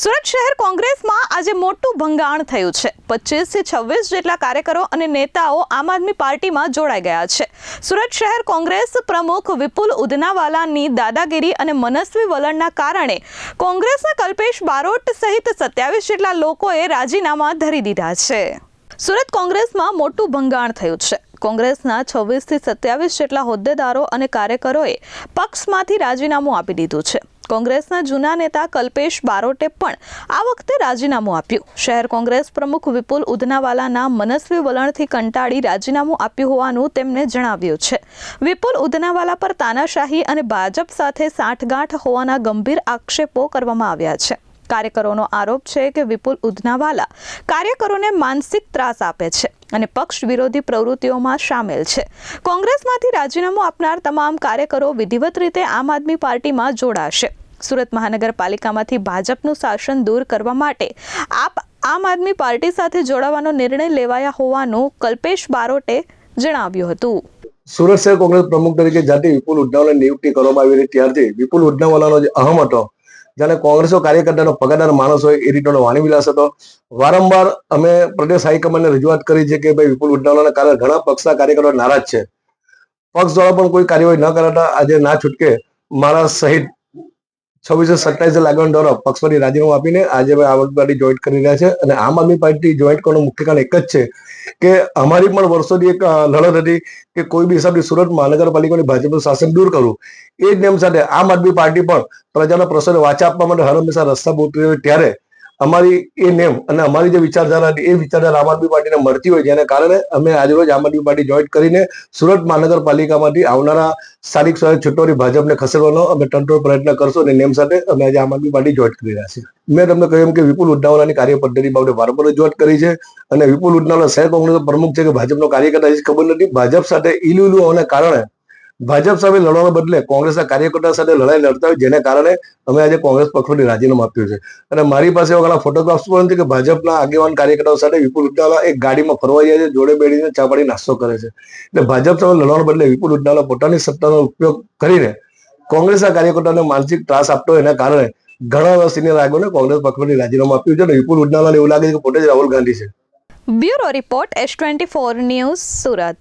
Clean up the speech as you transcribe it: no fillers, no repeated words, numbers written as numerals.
સુરત શહેર કોંગ્રેસમાં આજે મોટું ભંગાણ થયું છે। 25 થી 26 જેટલા કાર્યકરો અને નેતાઓ આમ આદમી પાર્ટીમાં જોડાઈ ગયા છે। સુરત શહેર કોંગ્રેસ પ્રમુખ વિપુલ ઉધનાવાલાની દાદાગીરી અને મનસ્વી વલણના કારણે કોંગ્રેસના કલ્પેશ બારોટ સહિત 27 જેટલા લોકોએ રાજીનામા ધરી દીધા છે। સુરત કોંગ્રેસમાં મોટું ભંગાણ થયું છે। કોંગ્રેસના 26 થી 27 જેટલા હોદ્દેદારો અને કાર્યકરોએ પક્ષમાંથી રાજીનામું આપી દીધું છે। કોંગ્રેસના જૂના નેતા કલ્પેશ બારોટે પણ આ વખતે રાજીનામું આપ્યું। શહેર કોંગ્રેસ પ્રમુખ વિપુલ ઉધનાવાલાના મનસ્વી વલણથી કંટાળી રાજીનામું આપ્યું હોવાનું તેમણે જણાવ્યું છે। વિપુલ ઉધનાવાલા પર તાનાશાહી અને ભાજપ સાથે સાંઠગાંઠ હોવાના ગંભીર આક્ષેપો કરવામાં આવ્યા છે। કાર્યકરોનો આરોપ છે કે વિપુલ ઉધનાવાલા કાર્યકરોને માનસિક ત્રાસ આપે છે અને પક્ષ વિરોધી પ્રવૃત્તિઓમાં સામેલ છે। કોંગ્રેસમાંથી રાજીનામું આપનાર તમામ કાર્યકરો વિધિવત રીતે આમ આદમી પાર્ટીમાં જોડાશે। સુરત મહાનગરપાલિકામાંથી ભાજપનું શાસન દૂર કરવા માટે આમ આદમી પાર્ટી સાથે જોડાવાનો નિર્ણય લેવાયા હોવાનું કલ્પેશ બારોટે જણાવ્યું હતું। સુરત શહેર કોંગ્રેસ પ્રમુખ તરીકે જ્યારથી વિપુલ ઉધનાવાલાની નિયુક્તિ કરવામાં આવી રહી ત્યારથી વિપુલ ઉધનાવાલાનો જે અહમ હતો, જાણે કોંગ્રેસો કાર્યકર્તાનો પગારદાર માણસ હોય એ રીતનો વાણી વિલાસ હતો। વારંવાર અમે પ્રદેશ હાઈકમાન્ડને રજૂઆત કરી છે કે ભાઈ વિપુલ ઉધનાવાલાના કારણે ઘણા પક્ષના કાર્યકરો નારાજ છે। પક્ષ દ્વારા પણ કોઈ કાર્યવાહી ન કરાતા આજે ના છૂટકે મારા સહિત 26-27 આગેવાન દ્વારા પક્ષમાંથી રાજીનામું આપીને આજે આમ આદમી પાર્ટી જોઈન્ટ કરી રહ્યા છે। અને આમ આદમી પાર્ટી જોઈન્ટ કરવાનું મુખ્ય કારણ એક જ છે કે અમારી પણ વર્ષોથી એક લડત હતી કે કોઈ બી હિસાબથી સુરત મહાનગરપાલિકાની ભાજપનું શાસન દૂર કરવું। એ જ નેમ સાથે આમ આદમી પાર્ટી પણ પ્રજાના પ્રશ્નોને વાચા આપવા માટે હર હંમેશા રસ્તા પર ઉતરી હોય ત્યારે અમારી એ નેમ અને અમારી જે વિચારધારા હતી એ વિચારધારા આમ આદમી પાર્ટીને મળતી હોય, જેને કારણે અમે આજરોજ આમ આદમી પાર્ટી જોઈન્ટ કરીને સુરત મહાનગરપાલિકામાંથી આવનારા સ્થાનિક સ્વરાજ ચૂંટણી ભાજપને ખસેડવાનો અમે તંત્ર પ્રયત્ન કરશું અને નેમ સાથે અમે આજે આમ આદમી પાર્ટી જોઈન્ટ કરી રહ્યા છીએ। મેં તમને કહ્યું કે વિપુલ ઉધનાવાલાની કાર્ય પદ્ધતિ બાબતે વારંવાર રજૂઆત કરી છે અને વિપુલ ઉધનાવાલા શહેર કોંગ્રેસનો પ્રમુખ છે કે ભાજપનો કાર્યકર્તા છે ખબર નથી। ભાજપ સાથે ઈલું હોવાને કારણે ભાજપ સામે લડવાના બદલે કોંગ્રેસના કાર્યકર્તા સાથે લડાઈ લડતા હોય, જેને કારણે અમે આજે કોંગ્રેસ પક્ષમાંથી રાજીનામું આપ્યું છે। અને મારી પાસે એવા ઘણા ફોટોગ્રાફ્સ પણ છે કે ભાજપના આગેવાન કાર્યકર્તાઓ સાથે વિપુલ ઉધનાવાલા એક ગાડીમાં ફરવા જાય છે, જોડે બેસીને ચા પાણી નાસ્તો કરે છે। એટલે ભાજપ સામે લડવાના બદલે વિપુલ ઉધનાવાલા પોતાની સત્તાનો ઉપયોગ કરીને કોંગ્રેસના કાર્યકર્તાઓને માનસિક ત્રાસ આપતો હોય, એના કારણે ઘણા એવા સિનિયર આગેવાનોને કોંગ્રેસ પક્ષમાંથી રાજીનામું આપ્યું છે અને વિપુલ ઉધનાવાલાને એવું લાગે છે કે પોતે જ રાહુલ ગાંધી છે। Bureau report S24 news Surat.